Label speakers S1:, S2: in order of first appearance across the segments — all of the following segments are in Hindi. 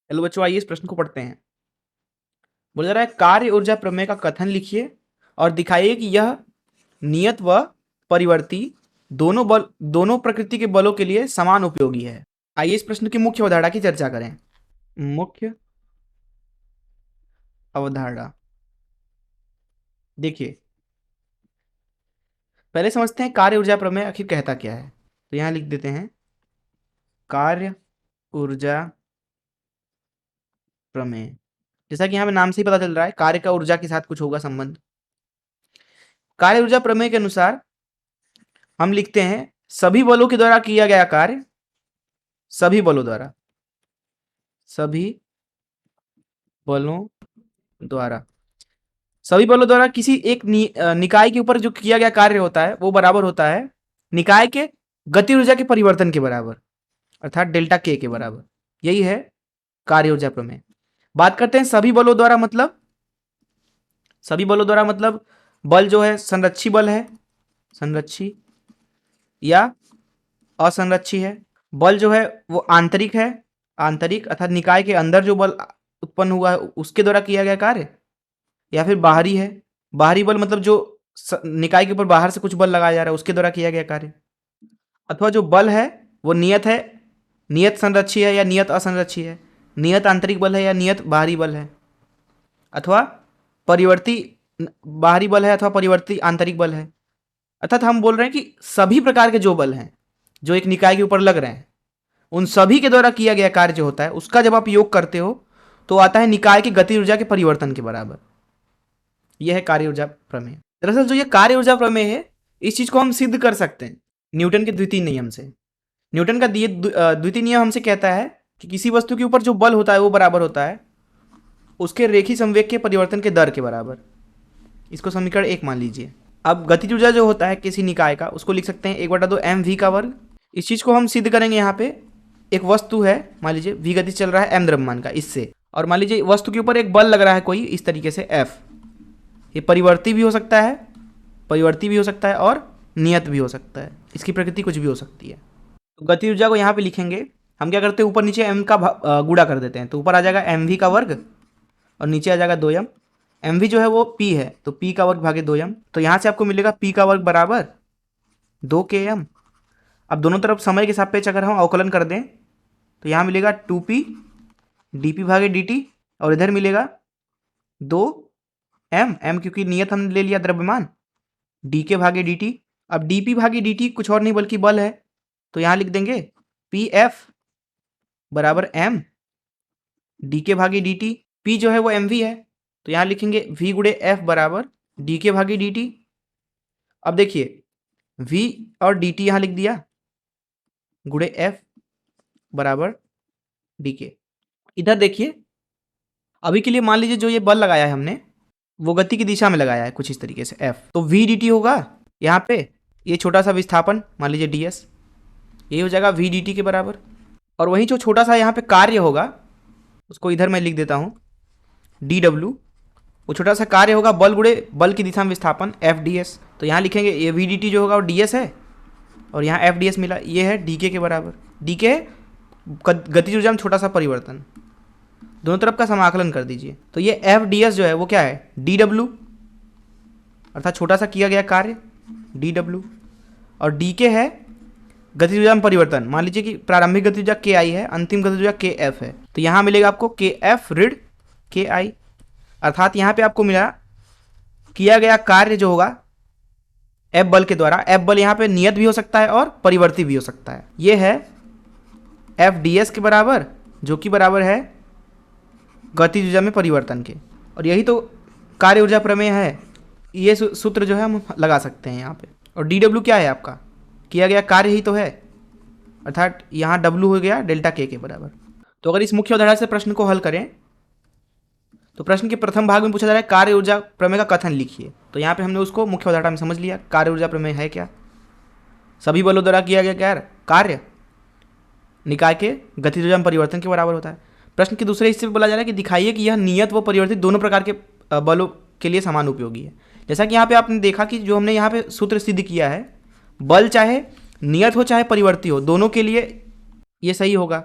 S1: चलो बच्चों, आइए इस प्रश्न को पढ़ते हैं। बोला जा रहा है कार्य ऊर्जा प्रमेय का कथन लिखिए और दिखाइए कि यह नियत व परिवर्ती दोनों प्रकृति के बलों के लिए समान उपयोगी है। आइए इस प्रश्न की मुख्य अवधारणा की चर्चा करें। मुख्य अवधारणा देखिए, पहले समझते हैं कार्य ऊर्जा प्रमेय आखिर कहता क्या है। तो यहां लिख देते हैं कार्य ऊर्जा प्रमेय। जैसा कि यहाँ पे नाम से ही पता चल रहा है, कार्य का ऊर्जा के साथ कुछ होगा संबंध। कार्य ऊर्जा प्रमेय के अनुसार हम लिखते हैं सभी बलों के द्वारा किया गया कार्य सभी बलों द्वारा किसी एक निकाय के ऊपर जो किया गया कार्य होता है वो बराबर होता है निकाय के गति ऊर्जा के परिवर्तन के बराबर, अर्थात डेल्टा के बराबर। यही है कार्य ऊर्जा प्रमेय। बात करते हैं सभी बलों द्वारा मतलब बल जो है संरक्षी बल है, संरक्षी या असंरक्षी है। बल जो है वो आंतरिक है, आंतरिक अर्थात निकाय के अंदर जो बल उत्पन्न हुआ है उसके द्वारा किया गया कार्य, या फिर बाहरी है। बाहरी बल मतलब जो निकाय के ऊपर बाहर से कुछ बल लगाया जा रहा है उसके द्वारा किया गया कार्य। अथवा जो बल है वो नियत है, नियत संरक्षी है या नियत असंरक्षी है, नियत आंतरिक बल है या नियत बाहरी बल है, अथवा परिवर्ती बाहरी बल है अथवा परिवर्ती आंतरिक बल है। अर्थात हम बोल रहे हैं कि सभी प्रकार के जो बल हैं जो एक निकाय के ऊपर लग रहे हैं उन सभी के द्वारा किया गया कार्य जो होता है उसका जब आप योग करते हो तो आता है निकाय की गति ऊर्जा के परिवर्तन के बराबर। यह है कार्य ऊर्जा प्रमेय। दरअसल जो ये कार्य ऊर्जा प्रमेय है इस चीज को हम सिद्ध कर सकते हैं न्यूटन के द्वितीय नियम से। न्यूटन का द्वितीय नियम हमसे कहता है कि किसी वस्तु के ऊपर जो बल होता है वो बराबर होता है उसके रेखीय संवेग के परिवर्तन के दर के बराबर। इसको समीकरण 1 मान लीजिए। अब गतिज ऊर्जा जो होता है किसी निकाय का उसको लिख सकते हैं 1/2 mv का वर्ग। इस चीज को हम सिद्ध करेंगे। यहाँ पे एक वस्तु है, मान लीजिए v गति चल रहा है m द्रव्यमान का इससे, और मान लीजिए वस्तु के ऊपर एक बल लग रहा है कोई इस तरीके से F। ये परिवर्ती भी हो सकता है और नियत भी हो सकता है, इसकी प्रकृति कुछ भी हो सकती है। तो गति ऊर्जा को यहाँ पे लिखेंगे हम। क्या करते हैं, ऊपर नीचे m का गुणा कर देते हैं, तो ऊपर आ जाएगा mv का वर्ग और नीचे आ जाएगा 2m। mv जो है वो p है तो p का वर्ग भागे 2m, तो यहाँ से आपको मिलेगा p का वर्ग बराबर 2km। अब दोनों तरफ समय के सापेक्ष अगर हम अवकलन कर दें तो यहाँ मिलेगा 2p dp भागे dt और इधर मिलेगा 2m क्योंकि नियत हमने ले लिया द्रव्यमान, dk भागे dt। अब dp भागे dt कुछ और नहीं बल्कि बल है, तो यहाँ लिख देंगे pf बराबर m dk भागे dt। p जो है वो mv है तो यहाँ लिखेंगे v गुणे f बराबर dk भागे dt। अब देखिए v और dt यहाँ लिख दिया गुणे f बराबर dk। इधर देखिए अभी के लिए मान लीजिए जो ये बल लगाया है हमने वो गति की दिशा में लगाया है कुछ इस तरीके से f, तो v dt होगा यहाँ पे ये छोटा सा विस्थापन मान लीजिए ds, ये हो जाएगा v dt के बराबर। और वहीं जो छोटा सा यहाँ पे कार्य होगा उसको इधर मैं लिख देता हूँ dw, वो छोटा सा कार्य होगा बल गुणे बल की दिशा में विस्थापन f ds। तो यहाँ लिखेंगे ये v dt जो होगा वो ds है और यहाँ f ds मिला, ये है dk के बराबर। dk गतिज ऊर्जा में छोटा सा परिवर्तन, दोनों तरफ का समाकलन कर दीजिए। तो ये f ds जो है वो क्या है dw, अर्थात छोटा सा किया गया कार्य dw, और dk है गतिज ऊर्जा में परिवर्तन। मान लीजिए कि प्रारंभिक गतिज ऊर्जा ki है, अंतिम गतिज ऊर्जा kf है, तो यहाँ मिलेगा आपको kf ऋण ki, अर्थात यहाँ पे आपको मिला किया गया कार्य जो होगा F बल के द्वारा। F बल यहाँ पे नियत भी हो सकता है और परिवर्ती भी हो सकता है। ये है F ds के बराबर जो कि बराबर है गतिज ऊर्जा में परिवर्तन के, और यही तो कार्य ऊर्जा प्रमेय है। ये सूत्र जो है हम लगा सकते हैं यहाँ पे। और dw क्या है आपका, किया गया कार्य ही तो है, अर्थात यहाँ w हो गया डेल्टा k के बराबर। तो अगर इस मुख्य अवधारणा से प्रश्न को हल करें तो प्रश्न के प्रथम भाग में पूछा जा रहा है कार्य ऊर्जा प्रमेय का कथन लिखिए। तो यहाँ पे हमने उसको मुख्य अवधारणा में समझ लिया। कार्य ऊर्जा प्रमेय है क्या, सभी बलों द्वारा किया गया कार्य निकाय के गतिज ऊर्जा में परिवर्तन के बराबर होता है। प्रश्न के दूसरे हिस्से में बोला जा रहा है कि दिखाइए कि यह नियत व परिवर्तित दोनों प्रकार के बलों के लिए समान उपयोगी है। जैसा कि यहाँ पे आपने देखा कि जो हमने यहाँ पे सूत्र सिद्ध किया है, बल चाहे नियत हो चाहे परिवर्ती हो दोनों के लिए ये सही होगा।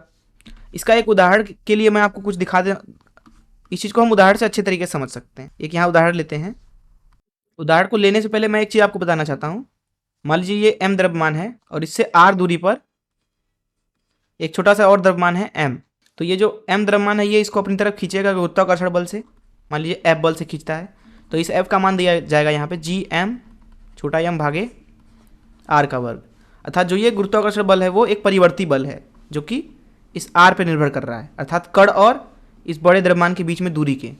S1: इसका एक उदाहरण के लिए मैं आपको कुछ दिखा दे, इस चीज़ को हम उदाहरण से अच्छे तरीके से समझ सकते हैं। एक यहाँ उदाहरण लेते हैं। उदाहरण को लेने से पहले मैं एक चीज़ आपको बताना चाहता हूँ। मान लीजिए ये m द्रव्यमान है और इससे r दूरी पर एक छोटा सा और द्रव्यमान है m। तो ये जो m द्रव्यमान है ये इसको अपनी तरफ खींचेगा गुरुत्वाकर्षण बल से। मान लीजिए F बल से खींचता है, तो इस F का मान दिया जाएगा यहाँ पे gm छोटा m भागे r का वर्ग। अर्थात जो ये गुरुत्वाकर्षण बल है वो एक परिवर्ती बल है जो कि इस r पे निर्भर कर रहा है, अर्थात कण और इस बड़े द्रव्यमान के बीच में दूरी के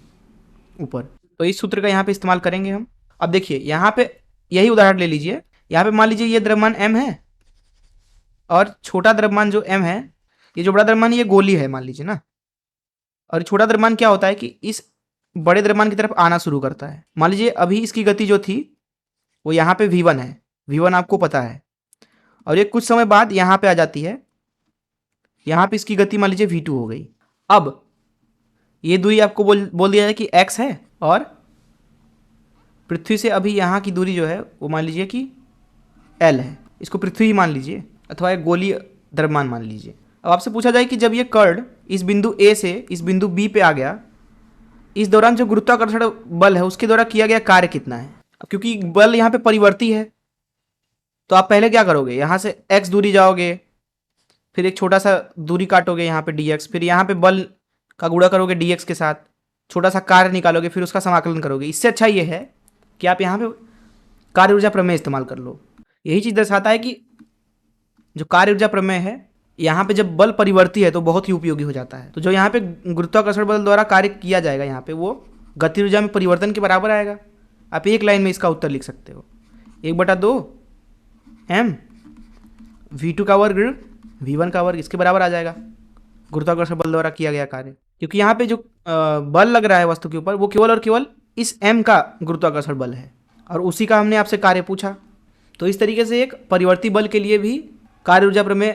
S1: ऊपर। तो इस सूत्र का यहाँ पे इस्तेमाल करेंगे हम। अब देखिए यहाँ पे यही उदाहरण ले लीजिए। यहाँ पे मान लीजिए ये द्रव्यमान m है और छोटा द्रव्यमान जो m है, ये जो बड़ा द्रव्यमान ये गोली है मान लीजिए ना, और छोटा द्रव्यमान क्या होता है कि इस बड़े द्रव्यमान की तरफ आना शुरू करता है। मान लीजिए अभी इसकी गति जो थी वो यहाँ पे v1 है, v1 आपको पता है, और ये कुछ समय बाद यहाँ पे आ जाती है, यहाँ पे इसकी गति मान लीजिए v2 हो गई। अब ये दूरी आपको बोल दिया जाए कि x है और पृथ्वी से अभी यहाँ की दूरी जो है वो मान लीजिए कि l है। इसको पृथ्वी ही मान लीजिए अथवा एक गोलीय द्रव्यमान मान लीजिए। अब आपसे पूछा जाए कि जब ये कण इस बिंदु A से इस बिंदु B पे आ गया, इस दौरान जो गुरुत्वाकर्षण बल है उसके द्वारा किया गया कार्य कितना है। अब क्योंकि बल यहाँ पे परिवर्ती है तो आप पहले क्या करोगे, यहाँ से x दूरी जाओगे, फिर एक छोटा सा दूरी काटोगे यहाँ पे dx, फिर यहाँ पे बल का गुणा करोगे dx के साथ, छोटा सा कार्य निकालोगे, फिर उसका समाकलन करोगे। इससे अच्छा ये है कि आप यहाँ पे कार्य ऊर्जा प्रमेय इस्तेमाल कर लो। यही चीज़ दर्शाता है कि जो कार्य ऊर्जा प्रमेय है यहाँ पे जब बल परिवर्ती है तो बहुत ही उपयोगी हो जाता है। तो जो यहाँ पे गुरुत्वाकर्षण बल द्वारा कार्य किया जाएगा यहाँ पे वो गति ऊर्जा में परिवर्तन के बराबर आएगा। आप एक लाइन में इसका उत्तर लिख सकते हो, 1/2 m v2 का वर्ग v1 का वर्ग, इसके बराबर आ जाएगा गुरुत्वाकर्षण बल द्वारा किया गया कार्य। क्योंकि यहाँ पे जो बल लग रहा है वस्तु के ऊपर वो केवल और केवल इस m का गुरुत्वाकर्षण बल है और उसी का हमने आपसे कार्य पूछा। तो इस तरीके से एक परिवर्ती बल के लिए भी कार्य ऊर्जा प्रमेय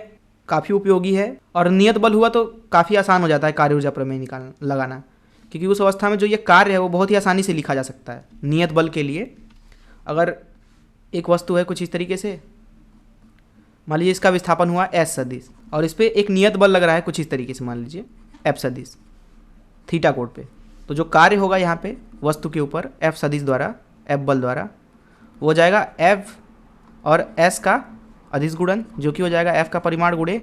S1: काफ़ी उपयोगी है, और नियत बल हुआ तो काफ़ी आसान हो जाता है कार्य ऊर्जा प्रमेय लगाना, क्योंकि उस अवस्था में जो ये कार्य है वो बहुत ही आसानी से लिखा जा सकता है। नियत बल के लिए अगर एक वस्तु है कुछ इस तरीके से, मान लीजिए इसका विस्थापन हुआ S सदिश और इस पर एक नियत बल लग रहा है कुछ इस तरीके से, मान लीजिए F सदिश थीटा कोण पे, तो जो कार्य होगा यहाँ पे वस्तु के ऊपर F सदिश द्वारा, F बल द्वारा, वो हो जाएगा F और S का अदिश गुणन, जो कि हो जाएगा F का परिमाण गुणे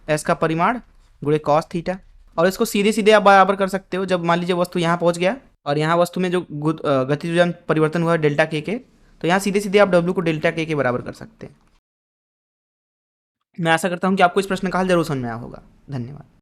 S1: S का परिमाण गुणे कॉस थीटा। और इसको सीधे सीधे आप बराबर कर सकते हो। जब मान लीजिए वस्तु यहाँ पहुँच गया और यहाँ वस्तु में जो गतिज ऊर्जा में परिवर्तन हुआ है डेल्टा के, तो यहाँ सीधे सीधे आप W को डेल्टा के बराबर कर सकते हैं। मैं आशा करता हूँ कि आपको इस प्रश्न का हल जरूर समझ में आया होगा। धन्यवाद।